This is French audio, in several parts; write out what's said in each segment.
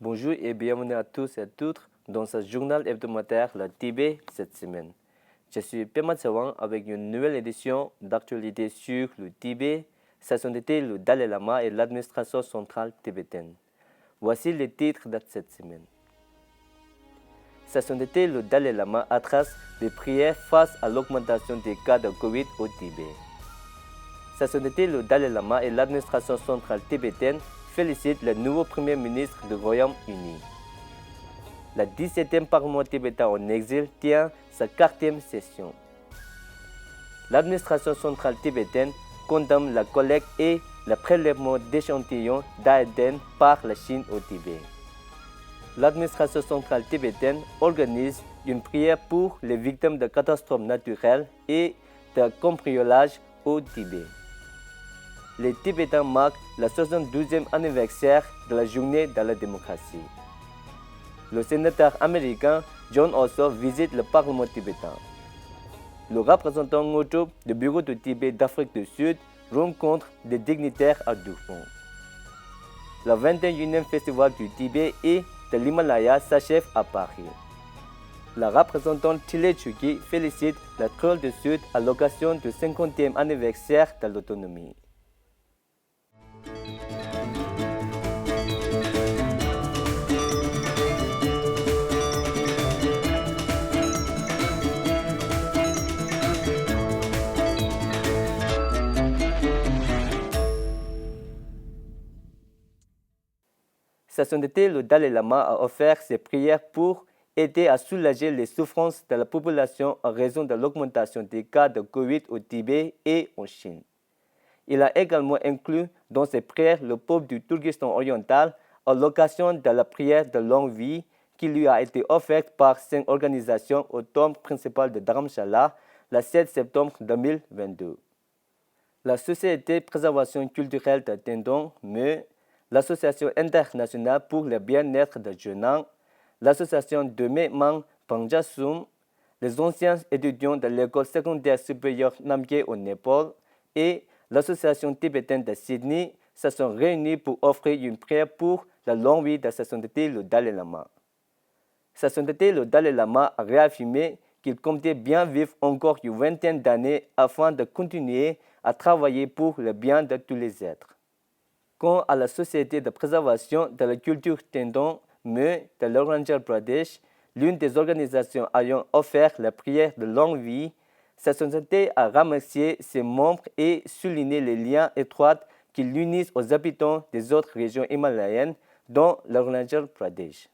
Bonjour et bienvenue à tous et à toutes dans ce journal hebdomadaire Le Tibet cette semaine. Je suis Pema Tsawang avec une nouvelle édition d'actualité sur le Tibet, sa sainteté, le Dalai Lama et l'administration centrale tibétaine. Voici les titres de cette semaine. Sa sainteté, le Dalai Lama adresse des prières face à l'augmentation des cas de Covid au Tibet. Sa sainteté, le Dalai Lama et l'administration centrale tibétaine félicitent le nouveau Premier ministre du Royaume-Uni. La 17e Parlement tibétain en exil tient sa 4e session. L'administration centrale tibétaine condamne la collecte et le prélèvement d'échantillons d'ADN par la Chine au Tibet. L'administration centrale tibétaine organise une prière pour les victimes de catastrophes naturelles et de cambriolage au Tibet. Les Tibétains marquent le 72e anniversaire de la journée de la démocratie. Le sénateur américain John Ossoff visite le Parlement tibétain. Le représentant Ngoto du bureau du Tibet d'Afrique du Sud rencontre des dignitaires à Durban. Le 21e festival du Tibet et de l'Himalaya s'achève à Paris. La représentante Thile Chuki félicite la Trôle du Sud à l'occasion du 50e anniversaire de l'autonomie. Sa sainteté, le Dalai Lama a offert ses prières pour aider à soulager les souffrances de la population en raison de l'augmentation des cas de Covid au Tibet et en Chine. Il a également inclus dans ses prières le peuple du Turkestan oriental à l'occasion de la prière de longue vie qui lui a été offerte par cette organisation au temple principal de Dharamshala le 7 septembre 2022. La Société de préservation culturelle de Tendon, l'Association internationale pour le bien-être de Jeonnam, l'Association de Memang Pangjasum, les anciens étudiants de l'école secondaire supérieure Namgyel au Népal et l'Association tibétaine de Sydney se sont réunis pour offrir une prière pour la longue vie de Sa Sainteté le Dalai Lama. Sa Sainteté le Dalai Lama a réaffirmé qu'il comptait bien vivre encore une vingtaine d'années afin de continuer à travailler pour le bien de tous les êtres. Quant à la Société de préservation de la culture Tendon de l'Arunachal Pradesh, l'une des organisations ayant offert la prière de longue vie, Sa Sainteté a remercié ses membres et souligné les liens étroits qui l'unissent aux habitants des autres régions himalayennes, dont l'Arunachal Pradesh.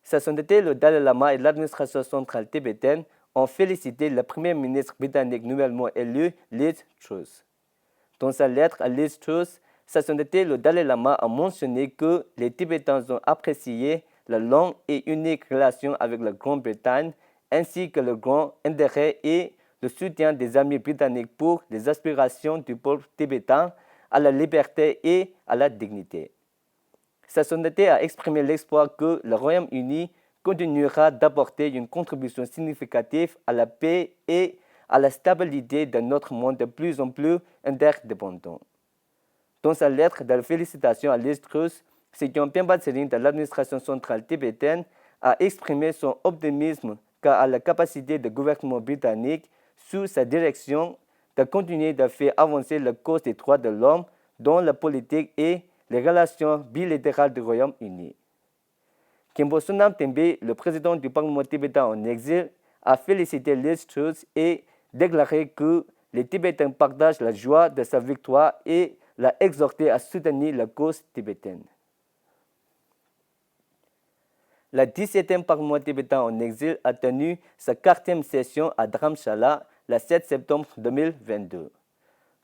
Sa Sainteté le Dalai Lama et l'administration centrale tibétaine ont félicité le Premier ministre britannique nouvellement élu Liz Truss. Dans sa lettre à Liz Truss, Sa Sainteté le Dalai Lama a mentionné que les Tibétains ont apprécié la longue et unique relation avec la Grande-Bretagne, ainsi que le grand intérêt et le soutien des amis britanniques pour les aspirations du peuple tibétain à la liberté et à la dignité. Sa Sainteté a exprimé l'espoir que le Royaume-Uni continuera d'apporter une contribution significative à la paix et à la stabilité de notre monde de plus en plus interdépendant. Dans sa lettre de félicitations à Liz Truss, Sejong Pemba Tsering de l'administration centrale tibétaine a exprimé son optimisme quant à la capacité du gouvernement britannique sous sa direction de continuer de faire avancer la cause des droits de l'homme dans la politique et les relations bilatérales du Royaume-Uni. Khenpo Sonam Tembe, le président du Parlement tibétain en exil, a félicité Liz Truss et déclaré que les Tibétains partagent la joie de sa victoire et l'a exhorté à soutenir la cause tibétaine. La 17e Parlement tibétain en exil a tenu sa 4e session à Dharamshala le 7 septembre 2022.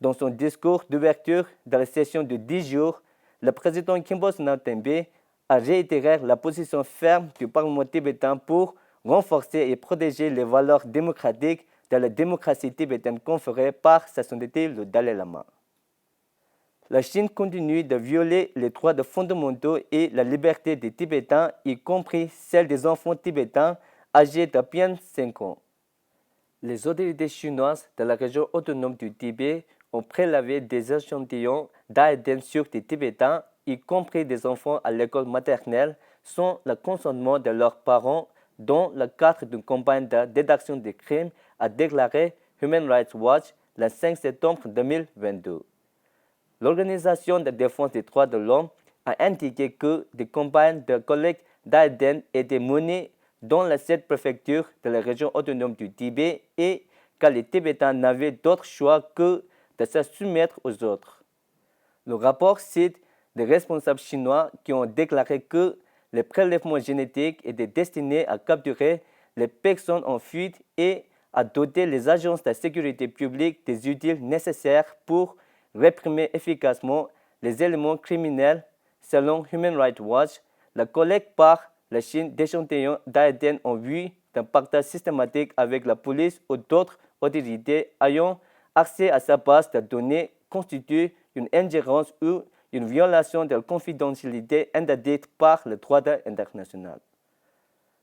Dans son discours d'ouverture de la session de 10 jours, le président Khenpo Sonam Tembe a réitéré la position ferme du Parlement tibétain pour renforcer et protéger les valeurs démocratiques de la démocratie tibétaine conférée par Sa Sainteté le Dalai Lama. La Chine continue de violer les droits fondamentaux et la liberté des Tibétains, y compris celle des enfants tibétains âgés de bien 5 ans. Les autorités chinoises de la région autonome du Tibet ont prélevé des échantillons d'ADN sur des Tibétains y compris des enfants à l'école maternelle, sans le consentement de leurs parents dans le cadre d'une campagne de détection des crimes, a déclaré Human Rights Watch le 5 septembre 2022. L'Organisation de défense des droits de l'homme a indiqué que des campagnes de collecte d'ADN étaient menées dans les 7 préfectures de la région autonome du Tibet et que les Tibétains n'avaient d'autre choix que de se soumettre aux autres. Le rapport cite des responsables chinois qui ont déclaré que les prélèvements génétiques étaient destinés à capturer les personnes en fuite et à doter les agences de sécurité publique des outils nécessaires pour réprimer efficacement les éléments criminels. Selon Human Rights Watch, la collecte par la Chine d'échantillons d'ADN en vue d'un partage systématique avec la police ou d'autres autorités ayant accès à sa base de données constitue une ingérence ou une violation de la confidentialité interdite par le droit international.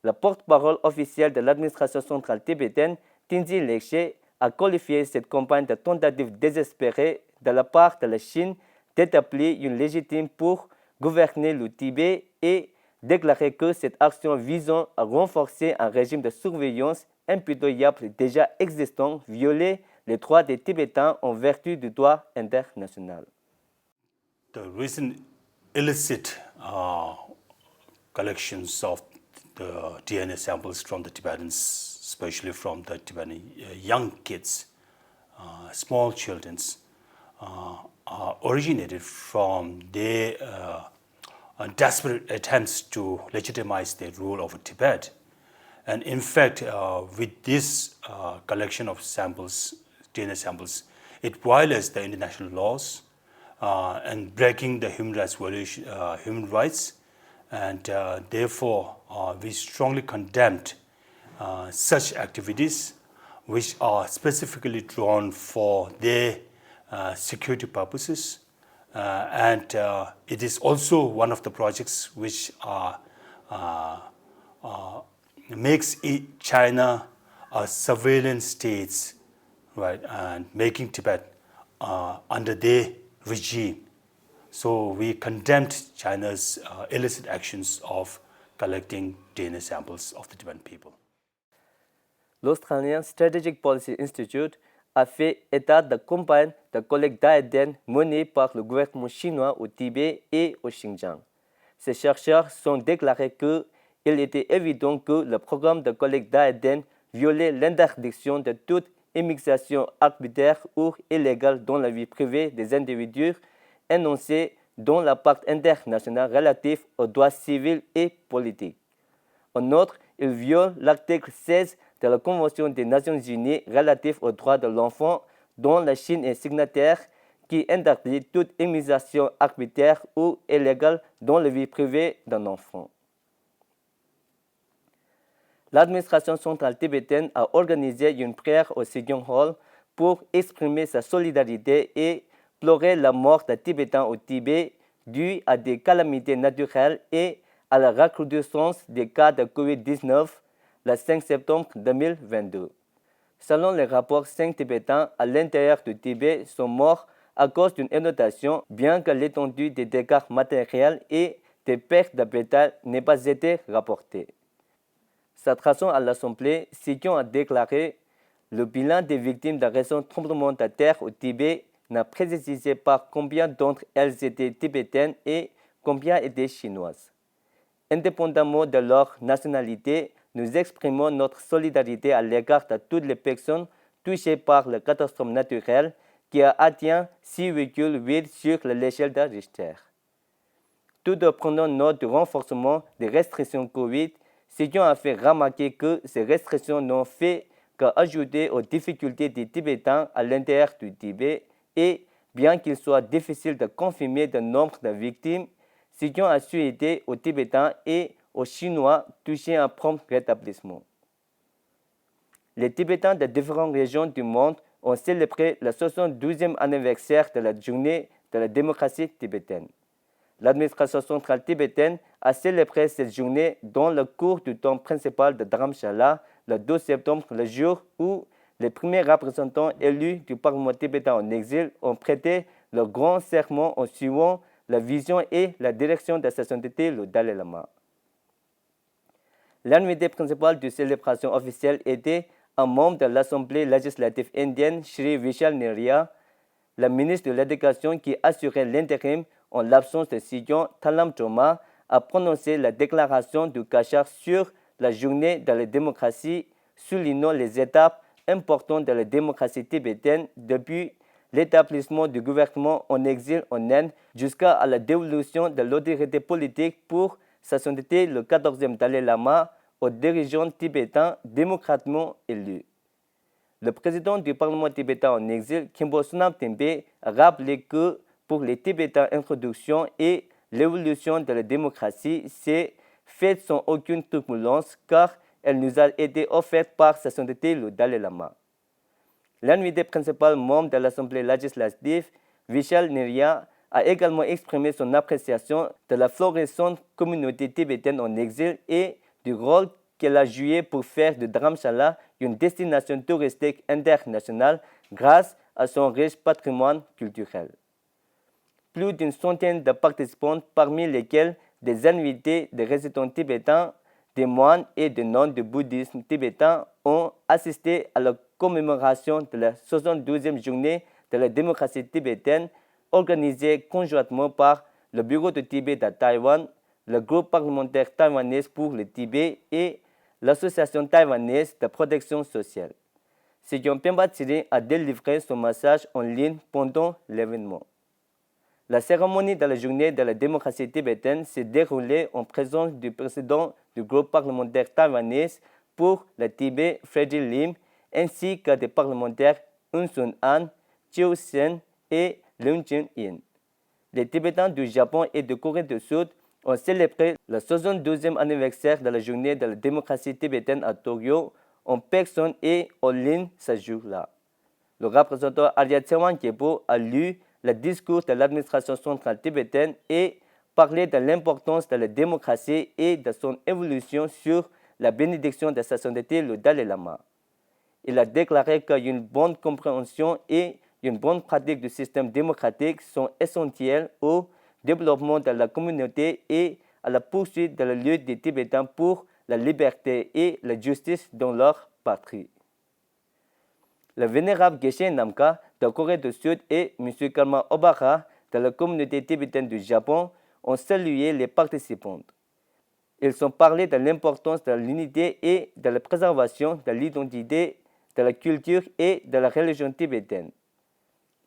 Le porte-parole officiel de l'administration centrale tibétaine, Tenzin Leche, a qualifié cette campagne de tentative désespérée de la part de la Chine d'établir une légitime pour gouverner le Tibet et déclaré que cette action visant à renforcer un régime de surveillance impitoyable déjà existant violait les droits des Tibétains en vertu du droit international. The recent illicit collections of the DNA samples from the Tibetans, especially from the Tibetan young kids, small children, originated from their desperate attempts to legitimize their rule over Tibet. And in fact, with this collection of samples, DNA samples, it violates the international laws and breaking the human rights. And therefore, we strongly condemned such activities which are specifically drawn for their security purposes. And it is also one of the projects which makes China a surveillance state, right, and making Tibet under their regime. So we condemned China's illicit actions of collecting DNA samples of the Tibetan people. L'Australian Strategic Policy Institute a fait état de campagnes de collecte d'ADN menées par le gouvernement chinois au Tibet et au Xinjiang. Ces chercheurs ont déclaré qu'il était évident que le programme de collecte d'ADN violait l'interdiction de toute immixtion arbitraire ou illégale dans la vie privée des individus énoncée dans le pacte international relatif aux droits civils et politiques. En outre, il viole l'article 16 de la Convention des Nations Unies relative aux droits de l'enfant, dont la Chine est signataire, qui interdit toute immunisation arbitraire ou illégale dans la vie privée d'un enfant. L'administration centrale tibétaine a organisé une prière au Sejong Hall pour exprimer sa solidarité et pleurer la mort des Tibétains au Tibet due à des calamités naturelles et à la recrudescence des cas de COVID-19 le 5 septembre 2022. Selon les rapports, 5 Tibétains à l'intérieur du Tibet sont morts à cause d'une inondation, bien que l'étendue des dégâts matériels et des pertes de bétail n'ait pas été rapportée. S'adressant à l'Assemblée, Sejong a déclaré « Le bilan des victimes d'un récent tremblement de terre au Tibet n'a précisé pas combien d'entre elles étaient tibétaines et combien étaient chinoises. Indépendamment de leur nationalité, nous exprimons notre solidarité à l'égard de toutes les personnes touchées par la catastrophe naturelle qui a atteint 6,8 sur l'échelle de Richter. Tout en prenant note du renforcement des restrictions Covid, Sejong a fait remarquer que ces restrictions n'ont fait qu'ajouter aux difficultés des Tibétains à l'intérieur du Tibet et, bien qu'il soit difficile de confirmer le nombre de victimes, Sejong a souhaité aux Tibétains et aux Chinois toucher un prompt rétablissement. Les Tibétains de différentes régions du monde ont célébré le 72e anniversaire de la journée de la démocratie tibétaine. L'administration centrale tibétaine a célébré cette journée dans le cours du temple principal de Dharamshala le 12 septembre, le jour où les premiers représentants élus du Parlement tibétain en exil ont prêté leur grand serment en suivant la vision et la direction de sa sainteté le Dalai Lama. L'invité principal de célébration officielle était un membre de l'Assemblée législative indienne, Shri Vishal Nerya, la ministre de l'Éducation qui assurait l'intérim en l'absence de Siyong Thalam Choma, a prononcé la déclaration du Kashar sur la journée de la démocratie, soulignant les étapes importantes de la démocratie tibétaine depuis l'établissement du gouvernement en exil en Inde jusqu'à la dévolution de l'autorité politique pour sa sainteté le 14e Dalai Lama aux dirigeants tibétains démocratiquement élus. Le président du Parlement tibétain en exil, Khenpo Sonam Tempe, a rappelé que pour les Tibétains, l'introduction et l'évolution de la démocratie s'est faite sans aucune turbulence car elle nous a été offerte par sa sainteté le Dalai Lama. L'invité principal membre de l'Assemblée législative, Vishal Nerya, a également exprimé son appréciation de la florissante communauté tibétaine en exil et du rôle qu'elle a joué pour faire de Dharamshala une destination touristique internationale grâce à son riche patrimoine culturel. Plus d'une centaine de participants, parmi lesquels des invités, des résidents tibétains, des moines et des nonnes du bouddhisme tibétain, ont assisté à la commémoration de la 72e journée de la démocratie tibétaine organisée conjointement par le Bureau de Tibet de Taïwan, le groupe parlementaire taïwanais pour le Tibet et l'Association taïwanaise de protection sociale. Siyong Pemba Tsiri a délivré son message en ligne pendant l'événement. La cérémonie de la journée de la démocratie tibétaine s'est déroulée en présence du président du groupe parlementaire taïwanais pour le Tibet, Freddy Lim, ainsi que des parlementaires Un Sun An, Chiu Sen et Leung Jin-in. Les Tibétains du Japon et de Corée du Sud ont célébré le 72e anniversaire de la journée de la démocratie tibétaine à Tokyo en personne et en ligne ce jour-là. Le représentant Arya Tsewan Gyebo a lu le discours de l'administration centrale tibétaine et parlé de l'importance de la démocratie et de son évolution sur la bénédiction de sa sainteté le Dalai Lama. Il a déclaré qu'une bonne compréhension et une bonne pratique du système démocratique sont essentielles au développement de la communauté et à la poursuite de la lutte des Tibétains pour la liberté et la justice dans leur patrie. Le vénérable Geshe Namka de Corée du Sud et M. Karma Obara de la communauté tibétaine du Japon ont salué les participants. Ils ont parlé de l'importance de l'unité et de la préservation de l'identité, de la culture et de la religion tibétaine.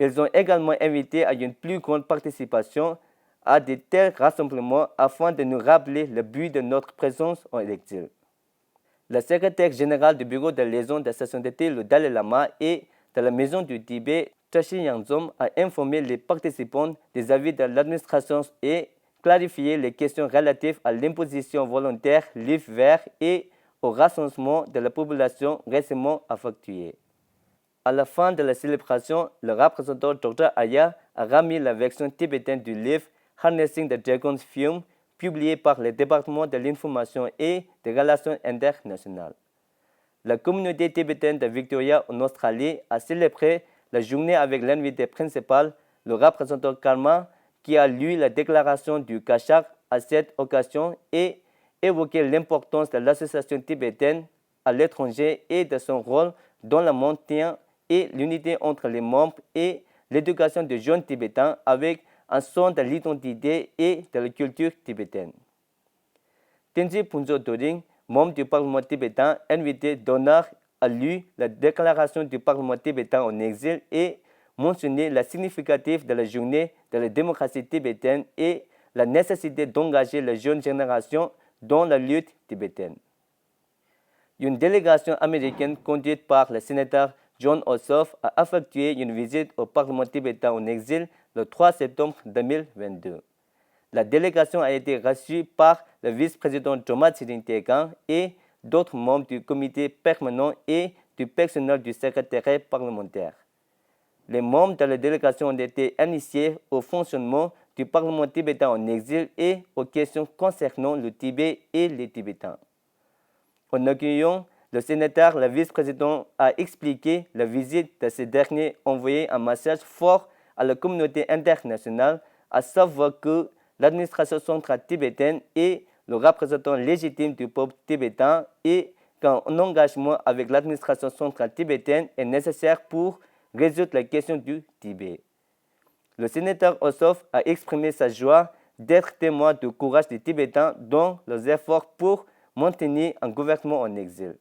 Ils ont également invité à une plus grande participation à de tels rassemblements afin de nous rappeler le but de notre présence en exil. Le secrétaire général du bureau de liaison de sa sainteté le Dalai Lama et de la maison du Tibet, Tashi Yangzom, a informé les participants des avis de l'administration et clarifié les questions relatives à l'imposition volontaire livre vert et au recensement de la population récemment effectué. À la fin de la célébration, le représentant Dr. Aya a remis la version tibétaine du livre Harnessing the Dragon's Fume, publié par le département de l'information et des relations internationales. La communauté tibétaine de Victoria en Australie a célébré la journée avec l'invité principal, le représentant Karma, qui a lu la déclaration du Kashar à cette occasion et évoqué l'importance de l'association tibétaine à l'étranger et de son rôle dans le maintien et l'unité entre les membres et l'éducation des jeunes tibétains avec un sens de l'identité et de la culture tibétaine. Tenji Punjo Doring, membre du Parlement tibétain, invité d'honneur, a lu la déclaration du Parlement tibétain en exil et mentionné la significative de la journée de la démocratie tibétaine et la nécessité d'engager la jeune génération dans la lutte tibétaine. Une délégation américaine conduite par le sénateur John Ossoff a effectué une visite au Parlement tibétain en exil le 3 septembre 2022. La délégation a été reçue par le vice-président Joma Tsirintegang et d'autres membres du comité permanent et du personnel du secrétariat parlementaire. Les membres de la délégation ont été initiés au fonctionnement du Parlement tibétain en exil et aux questions concernant le Tibet et les Tibétains. En accueillant le sénateur, le vice-président a expliqué la visite de ces derniers envoyé un message fort à la communauté internationale à savoir que l'administration centrale tibétaine est le représentant légitime du peuple tibétain et qu'un engagement avec l'administration centrale tibétaine est nécessaire pour résoudre la question du Tibet. Le sénateur Ossoff a exprimé sa joie d'être témoin du courage des Tibétains dans leurs efforts pour maintenir un gouvernement en exil.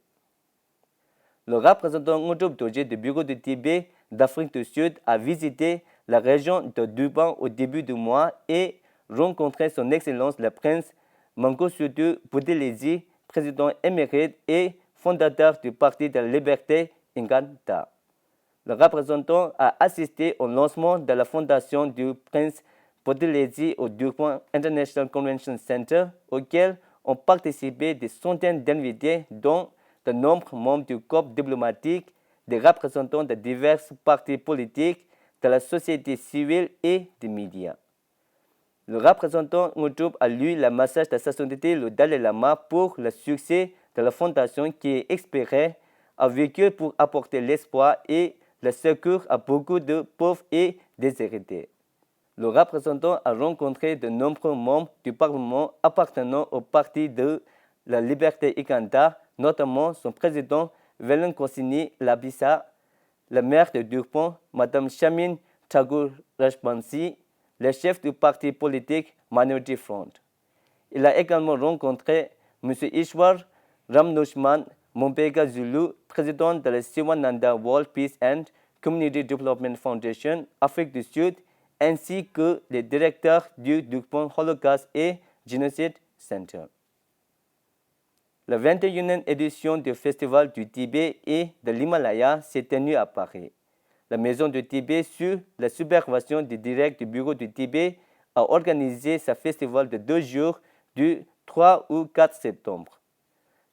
Le représentant Ngudrup Dorji du bureau du Tibet d'Afrique du Sud a visité la région de Durban au début du mois et rencontré son Excellence le prince Mangosuthu Buthelezi, président émérite et fondateur du Parti de la Liberté Inganda. Le représentant a assisté au lancement de la fondation du prince Buthelezi au Durban International Convention Center, auquel ont participé des centaines d'invités, dont de nombreux membres du corps diplomatique, des représentants de divers partis politiques, de la société civile et des médias. Le représentant Ngudrup a lu le message de sa sainteté le Dalai Lama pour le succès de la fondation qui est espérée a vécu pour apporter l'espoir et le secours à beaucoup de pauvres et déshérités. Le représentant a rencontré de nombreux membres du Parlement appartenant au Parti de la Liberté Inganda, notamment son président Velankosini Labisa, le maire de Durban, Mme Chamin Thakur Rajbansi, le chef du parti politique Minority Front. Il a également rencontré M. Ishwar Ramnushman Mompega Zulu, président de la Siwananda World Peace and Community Development Foundation, Afrique du Sud, ainsi que les directeurs du Durban Holocaust et Genocide Center. La 21e édition du Festival du Tibet et de l'Himalaya s'est tenue à Paris. La Maison du Tibet, sous la supervision du directeur du Bureau du Tibet, a organisé ce festival de 2 jours du 3 au 4 septembre.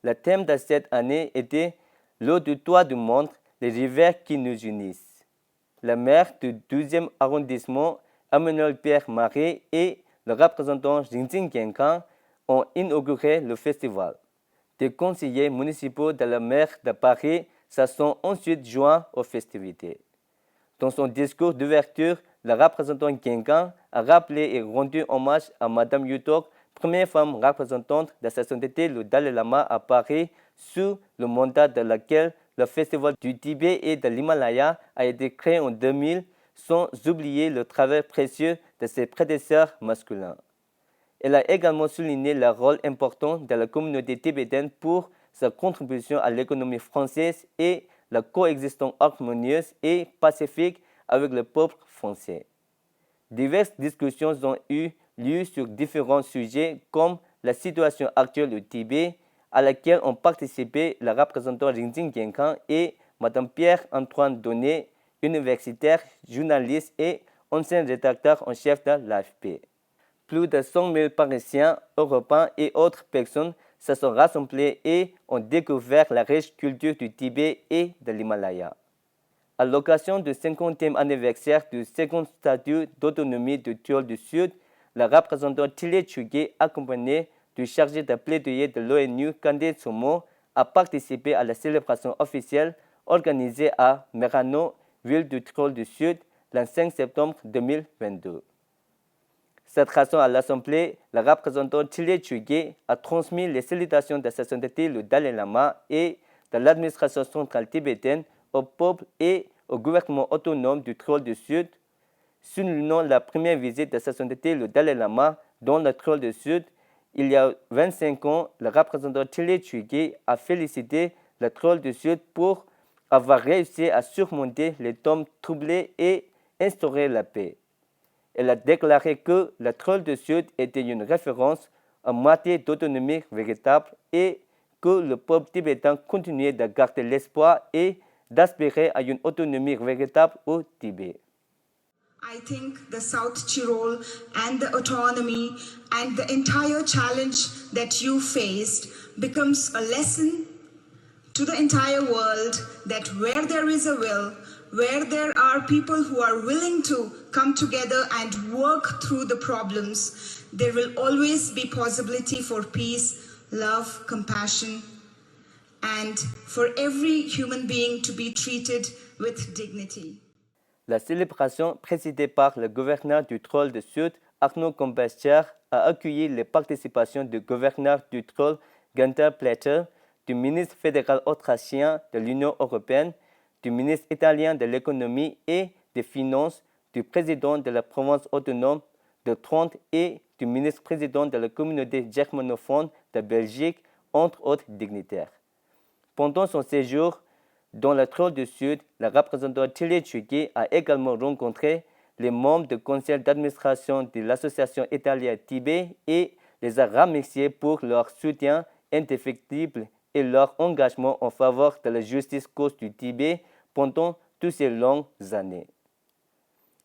Le thème de cette année était l'eau du toit du monde, les rivières qui nous unissent. Le maire du 12e arrondissement, Emmanuel Pierre Marie, et le représentant Jingjing Genkan ont inauguré le festival. Des conseillers municipaux de la maire de Paris se sont ensuite joints aux festivités. Dans son discours d'ouverture, le représentant Genkan a rappelé et rendu hommage à Mme Yutok, première femme représentante de sa sainteté le Dalai Lama à Paris, sous le mandat de laquelle le Festival du Tibet et de l'Himalaya a été créé en 2000, sans oublier le travail précieux de ses prédécesseurs masculins. Elle a également souligné le rôle important de la communauté tibétaine pour sa contribution à l'économie française et la coexistence harmonieuse et pacifique avec le peuple français. Diverses discussions ont eu lieu sur différents sujets comme la situation actuelle au Tibet, à laquelle ont participé le représentant Jingjing Genkan et Mme Pierre-Antoine Donnet, universitaire, journaliste et ancien rédacteur en chef de l'AFP. Plus de 100 000 Parisiens, Européens et autres personnes se sont rassemblés et ont découvert la riche culture du Tibet et de l'Himalaya. À l'occasion du 50e anniversaire du second statut d'autonomie du Tyrol du Sud, le représentant Thilé Chugé, accompagné du chargé de plaidoyer de l'ONU, Kandé Tsomo, a participé à la célébration officielle organisée à Merano, ville du Tyrol du Sud, le 5 septembre 2022. Cette raison à l'Assemblée, le représentant Thilé Chugé a transmis les salutations de sa sainteté le Dalai Lama et de l'administration centrale tibétaine au peuple et au gouvernement autonome du Tyrol du Sud, soulignant la première visite de sa sainteté le Dalai Lama dans le Tyrol du Sud. Il y a 25 ans, le représentant Thilé Chugé a félicité le Tyrol du Sud pour avoir réussi à surmonter les temps troublés et instaurer la paix. Elle a déclaré que le Tyrol du Sud était une référence en matière d'autonomie véritable et que le peuple tibétain continuait de garder l'espoir et d'aspirer à une autonomie véritable au Tibet. I think the South Tyrol and the autonomy and the entire challenge that you faced becomes a lesson to the entire world that where there is a will, where there are people who are willing to come together and work through the problems, there will always be possibility for peace, love, compassion, and for every human being to be treated with dignity. La célébration présidée par le gouverneur du Tyrol du Sud Arnaud Combastier a accueilli les participations du gouverneur du Tyrol, Günther Platter, du ministre fédéral autrichien de l'Union européenne, du ministre italien de l'économie et des finances, du président de la province autonome de Trente et du ministre-président de la communauté germanophone de Belgique, entre autres dignitaires. Pendant son séjour dans le Tyrol du Sud, la représentante Tilly Tchugui a également rencontré les membres du conseil d'administration de l'association italienne Tibet et les a remerciés pour leur soutien indéfectible et leur engagement en faveur de la justice cause du Tibet pendant toutes ces longues années.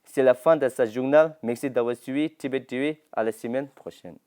C'est la fin de ce journal. Merci d'avoir suivi Tibet TV. À la semaine prochaine.